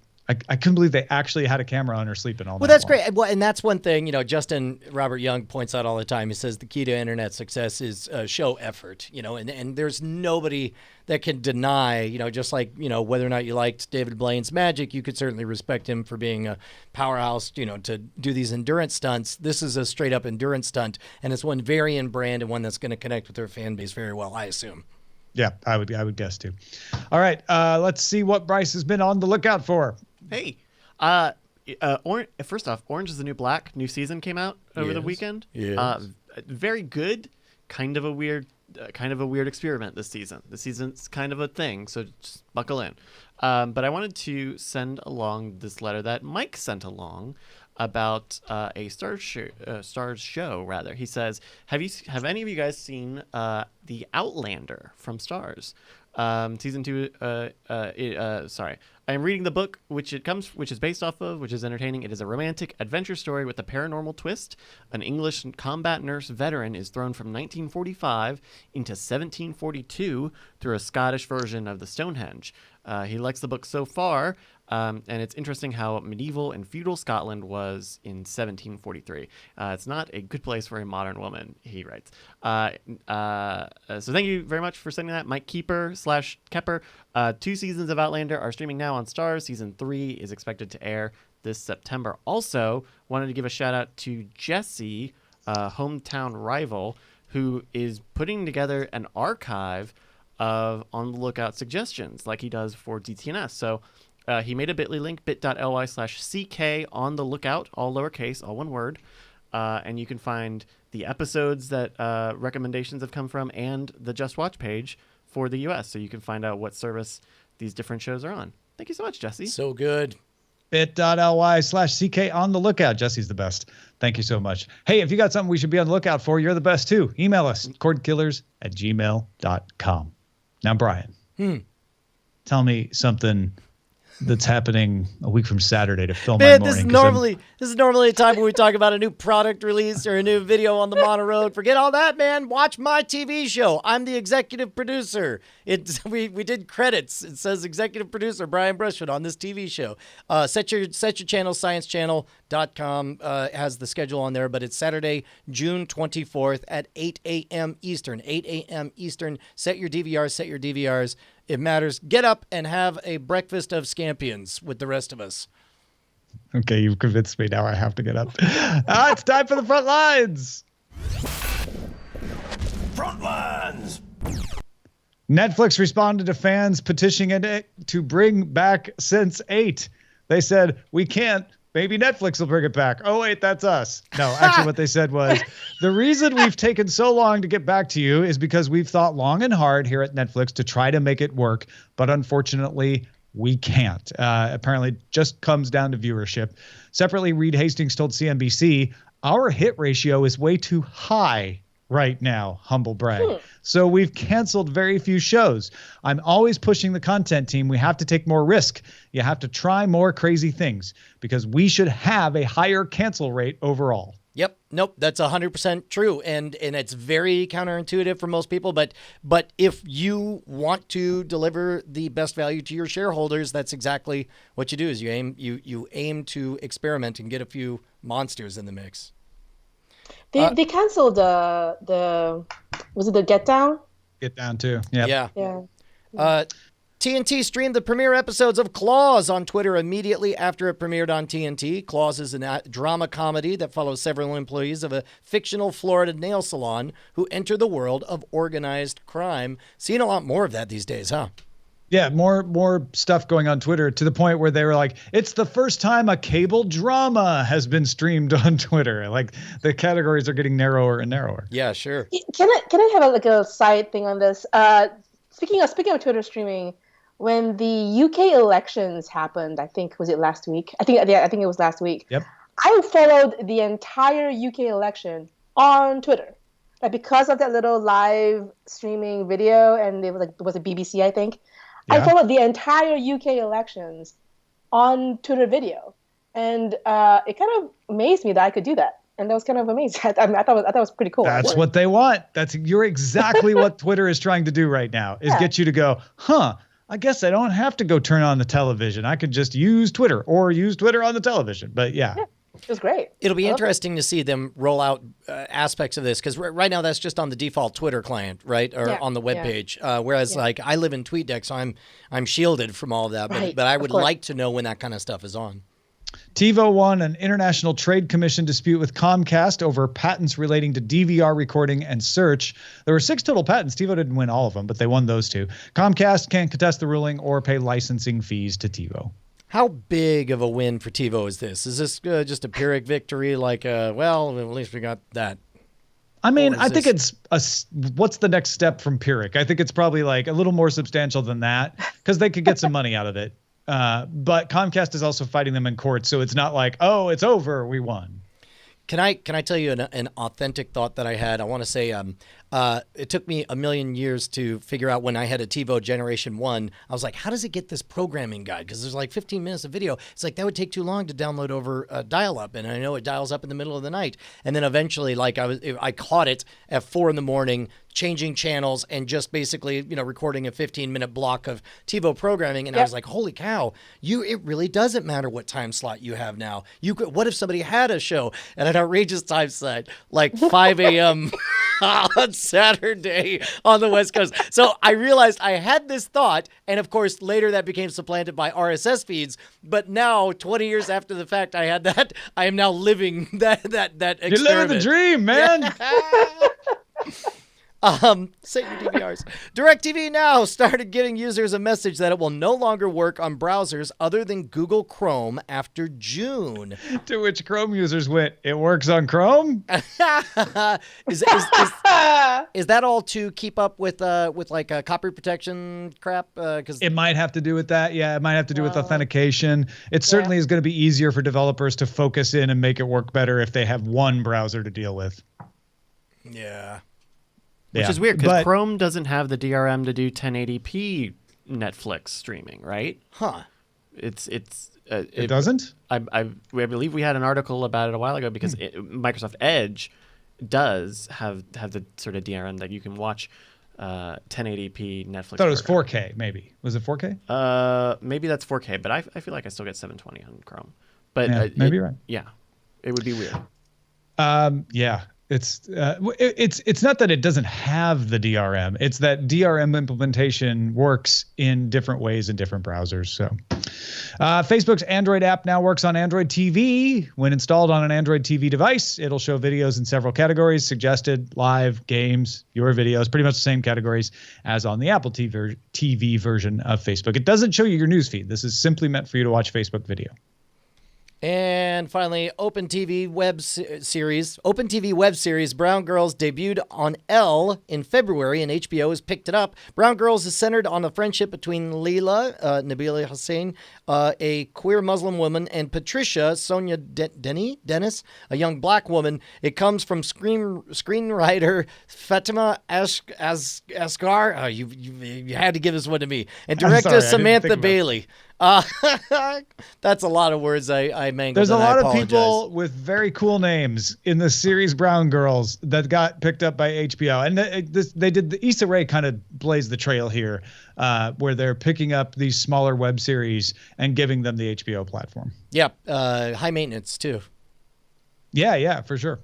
I couldn't believe they actually had a camera on her sleeping all night. Well, that's long. great. Well, and that's one thing, Justin Robert Young points out all the time. He says the key to internet success is show effort, and there's nobody that can deny, just like, whether or not you liked David Blaine's magic, you could certainly respect him for being a powerhouse, to do these endurance stunts. This is a straight up endurance stunt, and it's one very in brand and one that's going to connect with their fan base very well, I assume. Yeah, I would guess too. All right, let's see what Bryce has been on the lookout for. Hey, first off, Orange is the New Black new season came out over the weekend. Yes. Very good. Kind of a weird experiment this season. This season's kind of a thing, so just buckle in. But I wanted to send along this letter that Mike sent along about a Stars show. Rather, he says, "Have any of you guys seen The Outlander from Stars?" Season 2. Sorry. I am reading the book which is based off of, which is entertaining. It is a romantic adventure story with a paranormal twist. An English combat nurse veteran is thrown from 1945 into 1742 through a Scottish version of the Stonehenge. He likes the book so far, and it's interesting how medieval and feudal Scotland was in 1743. It's not a good place for a modern woman, he writes. So thank you very much for sending that, Mike Keeper/Kepper. 2 seasons of Outlander are streaming now on Stars. Season 3 is expected to air this September. Also, wanted to give a shout out to Jesse, hometown rival, who is putting together an archive of On the Lookout suggestions like he does for DTNS. So he made a bit.ly link, bit.ly/CK On the Lookout, all lowercase, all one word. And you can find the episodes that recommendations have come from and the Just Watch page for the US. So you can find out what service these different shows are on. Thank you so much, Jesse. So good. bit.ly/CK On the Lookout. Jesse's the best. Thank you so much. Hey, if you got something we should be on the lookout for, you're the best too. Email us, cordkillers@gmail.com. Now, Brian, tell me something that's happening a week from Saturday to fill my Man, morning. this is normally a time when we talk about a new product release or a new video on the mono road. Forget all that, man. Watch my TV show. I'm the executive producer. We did credits. It says executive producer Brian Brushwood on this TV show. Set your channel, sciencechannel.com has the schedule on there, but it's Saturday, June 24th at 8 a.m. Eastern. 8 a.m. Eastern. Set your DVRs. It matters. Get up and have a breakfast of scampions with the rest of us. Okay, you've convinced me. Now I have to get up. It's time for the front lines. Front lines. Netflix responded to fans petitioning it to bring back Sense8. They said, we can't. Maybe Netflix will bring it back. Oh, wait, that's us. No, actually what they said was, the reason we've taken so long to get back to you is because we've thought long and hard here at Netflix to try to make it work. But unfortunately, we can't. Apparently, it just comes down to viewership. Separately, Reed Hastings told CNBC, our hit ratio is way too high right now, humble brag. So we've canceled very few shows. I'm always pushing the content team. We have to take more risk. You have to try more crazy things because we should have a higher cancel rate overall. Yep. Nope. That's 100% true. And it's very counterintuitive for most people. But if you want to deliver the best value to your shareholders, that's exactly what you do is you aim to experiment and get a few monsters in the mix. They canceled the was it the Get Down? Get Down too. Yep. Yeah. TNT streamed the premiere episodes of Claws on Twitter immediately after it premiered on TNT. Claws is a drama comedy that follows several employees of a fictional Florida nail salon who enter the world of organized crime. Seeing a lot more of that these days, huh? Yeah, more stuff going on Twitter to the point where they were like, it's the first time a cable drama has been streamed on Twitter. Like the categories are getting narrower and narrower. Yeah, sure. Can I have a side thing on this? Speaking of Twitter streaming, when the UK elections happened, I think was it last week? I think it was last week. Yep. I followed the entire UK election on Twitter. Like because of that little live streaming video, and it was a BBC, I think. Yeah. I followed the entire UK elections on Twitter video, and it kind of amazed me that I could do that, and that was kind of amazing. I thought it was pretty cool. That's what they want. You're exactly what Twitter is trying to do right now. Is get you to go, I guess I don't have to go turn on the television. I could just use Twitter or use Twitter on the television. But yeah. It was great. It'll be interesting to see them roll out aspects of this because right now that's just on the default Twitter client, right, or on the webpage. Whereas, like, I live in TweetDeck, so I'm shielded from all of that. Right, but I would like to know when that kind of stuff is on. TiVo won an International Trade Commission dispute with Comcast over patents relating to DVR recording and search. There were 6 total patents. TiVo didn't win all of them, but they won those 2. Comcast can't contest the ruling or pay licensing fees to TiVo. How big of a win for TiVo is this? Is this just a Pyrrhic victory? Like, well, at least we got that. I mean, I think it's what's the next step from Pyrrhic? I think it's probably like a little more substantial than that because they could get some money out of it. But Comcast is also fighting them in court, so it's not like, oh, it's over, we won. Can I tell you an authentic thought that I had? I want to say it took me a million years to figure out when I had a TiVo Generation 1. I was like, how does it get this programming guide? Because there's like 15 minutes of video. It's like that would take too long to download over dial-up, and I know it dials up in the middle of the night. And then eventually, like I caught it at 4 a.m, changing channels and just basically, recording a 15-minute block of TiVo programming. And I was like, holy cow, it really doesn't matter what time slot you have now. What if somebody had a show at an outrageous time slot, like 5 a.m. on Saturday on the West Coast? So I realized I had this thought, and of course, later that became supplanted by RSS feeds. But now, 20 years after the fact, I had that. I am now living that experiment. You're living the dream, man. Set your DVRs. DirecTV Now started giving users a message that it will no longer work on browsers other than Google Chrome after June. To which Chrome users went, it works on Chrome? Is that all to keep up with like copy protection crap? Because it might have to do with that. Yeah, it might have to do with authentication. It certainly is going to be easier for developers to focus in and make it work better if they have one browser to deal with. Yeah. Which is weird because Chrome doesn't have the DRM to do 1080p Netflix streaming, right? Huh. It doesn't? I believe we had an article about it a while ago because Microsoft Edge does have the sort of DRM that you can watch 1080p Netflix. I thought it was 4K, maybe. Was it 4K? Maybe that's 4K, but I feel like I still get 720 on Chrome. But yeah, maybe you're right. Yeah, it would be weird. Yeah. It's not that it doesn't have the DRM. It's that DRM implementation works in different ways in different browsers. So, Facebook's Android app now works on Android TV. When installed on an Android TV device, it'll show videos in several categories: suggested, live, games, your videos, pretty much the same categories as on the Apple TV version of Facebook. It doesn't show you your newsfeed. This is simply meant for you to watch Facebook video. And finally, Open TV web series Brown Girls debuted on Elle in February, and HBO has picked it up. Brown Girls is centered on the friendship between Leila, Nabila Hussein, a queer Muslim woman, and Patricia, Sonia Dennis, a young black woman. It comes from screenwriter Fatima Asghar. Oh, you had to give this one to me. And director Samantha Bailey. That's a lot of words I mangled. There's a lot of people with very cool names in the series Brown Girls that got picked up by HBO, and they did the Issa Rae kind of blazed the trail here, where they're picking up these smaller web series and giving them the HBO platform. Yep, high maintenance too. Yeah, for sure.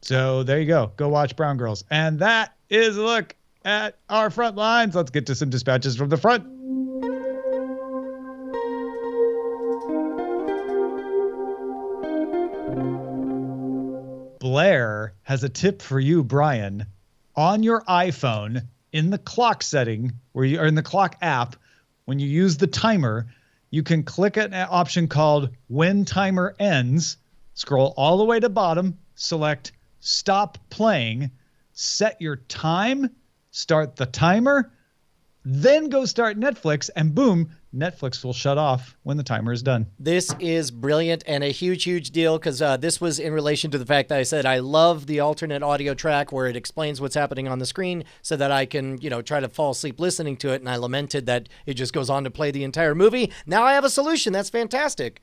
So there you go. Go watch Brown Girls, and that is a look at our front lines. Let's get to some dispatches from the front. Blair has a tip for you, Brian. On your iPhone, in the clock setting, or in the clock app, when you use the timer, you can click an option called When Timer Ends, scroll all the way to bottom, select Stop Playing, set your time, start the timer, then go start Netflix, and boom, Netflix will shut off when the timer is done. This is brilliant and a huge, huge deal because this was in relation to the fact that I said I love the alternate audio track where it explains what's happening on the screen so that I can, try to fall asleep listening to it. And I lamented that it just goes on to play the entire movie. Now I have a solution. That's fantastic.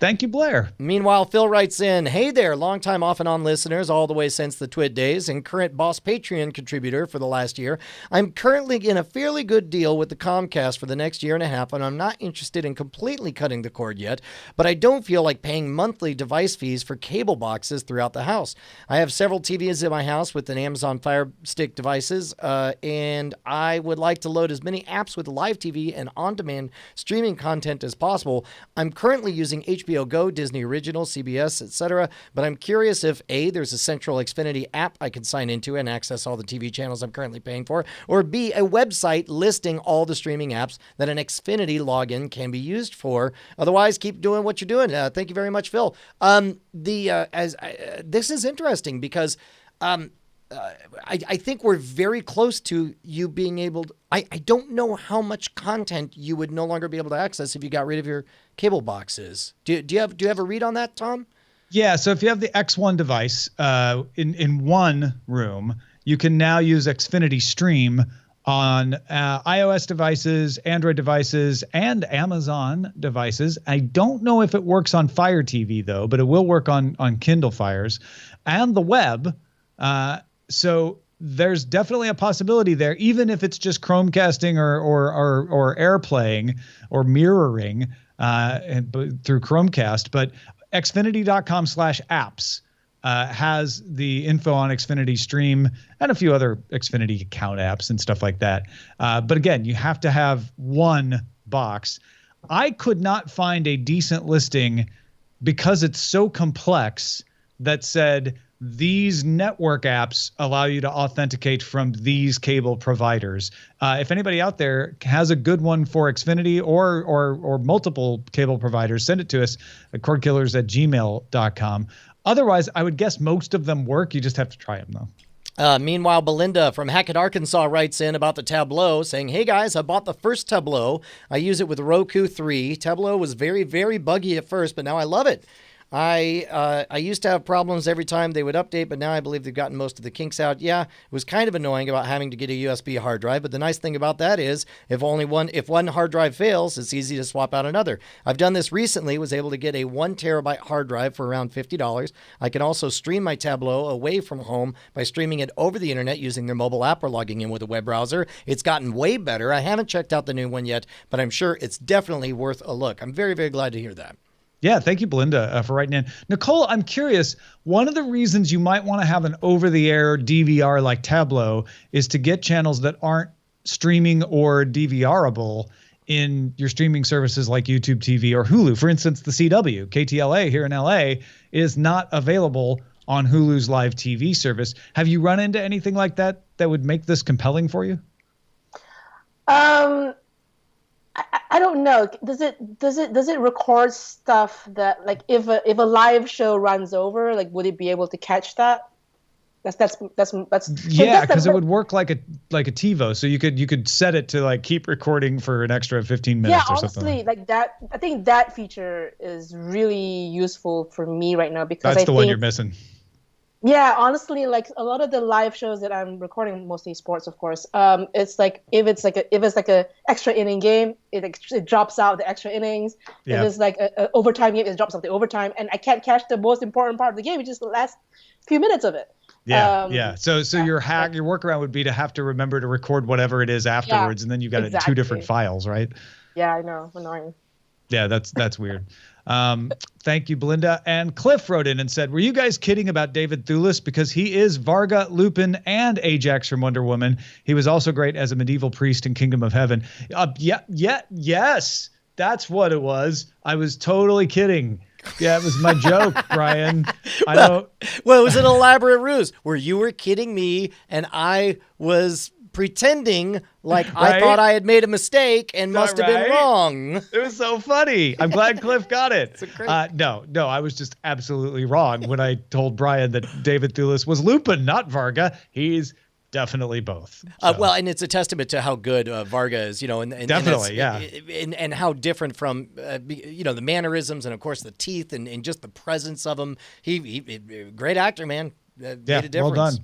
Thank you, Blair. Meanwhile, Phil writes in, hey there, longtime off and on listeners all the way since the Twid days and current Boss Patreon contributor for the last year. I'm currently in a fairly good deal with the Comcast for the next year and a half, and I'm not interested in completely cutting the cord yet, but I don't feel like paying monthly device fees for cable boxes throughout the house. I have several TVs in my house with an Amazon Fire Stick devices, and I would like to load as many apps with live TV and on-demand streaming content as possible. I'm currently using HBO Go, Disney Original, CBS, etc. But I'm curious if A, there's a central Xfinity app I can sign into and access all the TV channels I'm currently paying for, or B, a website listing all the streaming apps that an Xfinity login can be used for. Otherwise, keep doing what you're doing. Thank you very much, Phil. This is interesting because I think we're very close to you being able to, I don't know how much content you would no longer be able to access if you got rid of your cable boxes. Do you have a read on that, Tom? Yeah, so if you have the X1 device in one room, you can now use Xfinity Stream on iOS devices, Android devices, and Amazon devices. I don't know if it works on Fire TV, though, but it will work on Kindle Fires and the web. So there's definitely a possibility there, even if it's just Chromecasting or AirPlaying or mirroring through Chromecast. But Xfinity.com/apps has the info on Xfinity Stream and a few other Xfinity account apps and stuff like that. But again, you have to have one box. I could not find a decent listing because it's so complex that said these network apps allow you to authenticate from these cable providers. If anybody out there has a good one for Xfinity or multiple cable providers, send it to us at cordkillers@gmail.com. Otherwise, I would guess most of them work. You just have to try them, though. Meanwhile, Belinda from Hackett, Arkansas writes in about the Tableau saying, hey guys, I bought the first Tableau. I use it with Roku 3. Tableau was very, very buggy at first, but now I love it. I used to have problems every time they would update, but now I believe they've gotten most of the kinks out. Yeah, it was kind of annoying about having to get a USB hard drive, but the nice thing about that is if one hard drive fails, it's easy to swap out another. I've done this recently, was able to get a 1 terabyte hard drive for around $50. I can also stream my Tableau away from home by streaming it over the internet using their mobile app or logging in with a web browser. It's gotten way better. I haven't checked out the new one yet, but I'm sure it's definitely worth a look. I'm very, very glad to hear that. Yeah, thank you, Belinda, for writing in. Nicole, I'm curious, one of the reasons you might want to have an over-the-air DVR like Tableau is to get channels that aren't streaming or DVRable in your streaming services like YouTube TV or Hulu. For instance, the CW, KTLA here in LA, is not available on Hulu's live TV service. Have you run into anything like that that would make this compelling for you? I don't know. Does it record stuff that, like, if a live show runs over, like, would it be able to catch that? That's yeah, because it would work like a TiVo, so you could set it to like keep recording for an extra 15 minutes or something. Yeah, honestly, like that. I think that feature is really useful for me right now because that's the one you're missing. Yeah, honestly, like a lot of the live shows that I'm recording, mostly sports, of course. It's like if it's like a extra inning game, it drops out the extra innings. Yeah. If it's like a overtime game, it drops out the overtime, and I can't catch the most important part of the game, which is the last few minutes of it. Yeah, yeah. So your workaround would be to have to remember to record whatever it is afterwards, and then you've got it in 2 different files, right? Yeah, I know, annoying. Yeah, that's weird. Thank you, Belinda. And Cliff wrote in and said, were you guys kidding about David Thewlis? Because he is Varga, Lupin, and Ajax from Wonder Woman. He was also great as a medieval priest in Kingdom of Heaven. Yes, that's what it was. I was totally kidding. Yeah, it was my joke, Brian. Well, it was an elaborate ruse where you were kidding me and I was pretending like I thought I had made a mistake and must have been wrong. It was so funny. I'm glad Cliff got it. No, I was just absolutely wrong when I told Brian that David Thewlis was Lupin, not Varga. He's definitely both. So. Well, and it's a testament to how good Varga is, and definitely, and how different from, the mannerisms and of course the teeth and just the presence of him. He great actor, man. Made a difference. Well done.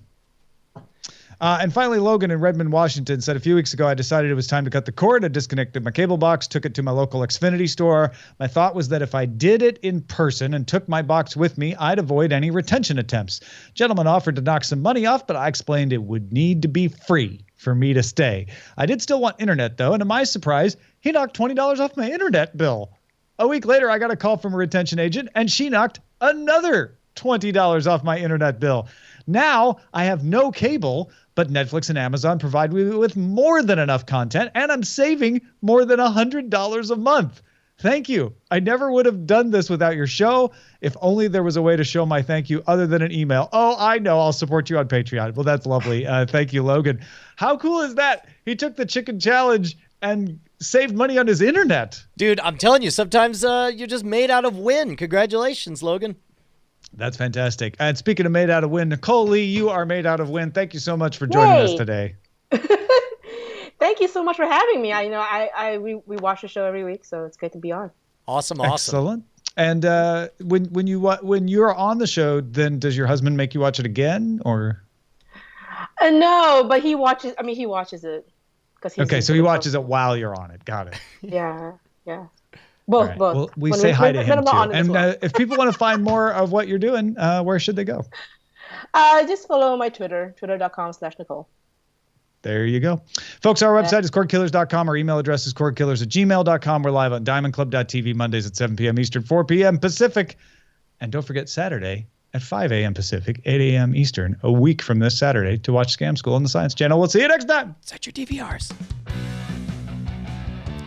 And finally, Logan in Redmond, Washington said, a few weeks ago, I decided it was time to cut the cord. I disconnected my cable box, took it to my local Xfinity store. My thought was that if I did it in person and took my box with me, I'd avoid any retention attempts. Gentleman offered to knock some money off, but I explained it would need to be free for me to stay. I did still want internet, though, and to my surprise, he knocked $20 off my internet bill. A week later, I got a call from a retention agent, and she knocked another $20 off my internet bill. Now I have no cable, but Netflix and Amazon provide me with more than enough content, and I'm saving more than $100 a month. Thank you. I never would have done this without your show. If only there was a way to show my thank you other than an email. Oh, I know. I'll support you on Patreon. Well, that's lovely. Thank you, Logan. How cool is that? He took the chicken challenge and saved money on his internet. Dude, I'm telling you, sometimes you're just made out of win. Congratulations, Logan. That's fantastic. And speaking of made out of wind, Nicole Lee, you are made out of wind. Thank you so much for joining us today. Thank you so much for having me. We watch the show every week, so it's great to be on. Awesome. Excellent. And when you're on the show, then does your husband make you watch it again, or? No, but he watches. He watches it because so he watches it while you're on it. Got it. Yeah. Both. Right. Well, we say hi to him too. And if people want to find more of what you're doing, where should they go? Just follow my Twitter, twitter.com/Nicole. There you go. Folks, our website is cordkillers.com. Our email address is cordkillers@gmail.com. We're live on diamondclub.tv Mondays at 7 p.m. Eastern, 4 p.m. Pacific. And don't forget Saturday at 5 a.m. Pacific, 8 a.m. Eastern, a week from this Saturday, to watch Scam School on the Science Channel. We'll see you next time. Set your DVRs.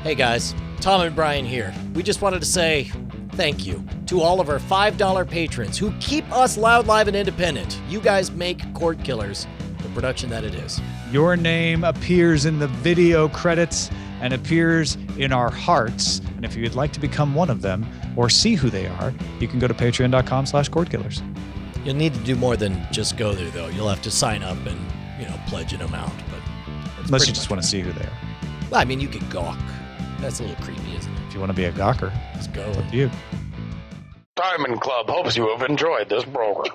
Hey, guys. Tom and Brian here. We just wanted to say thank you to all of our $5 patrons who keep us loud, live, and independent. You guys make Cordkillers the production that it is. Your name appears in the video credits and appears in our hearts. And if you'd like to become one of them or see who they are, you can go to patreon.com/Cordkillers. You'll need to do more than just go there, though. You'll have to sign up and, pledge an amount. But unless you just want to see who they are. Well, you could gawk. That's a little creepy, isn't it? If you want to be a gawker, let's go. It's up to you. Diamond Club hopes you have enjoyed this program.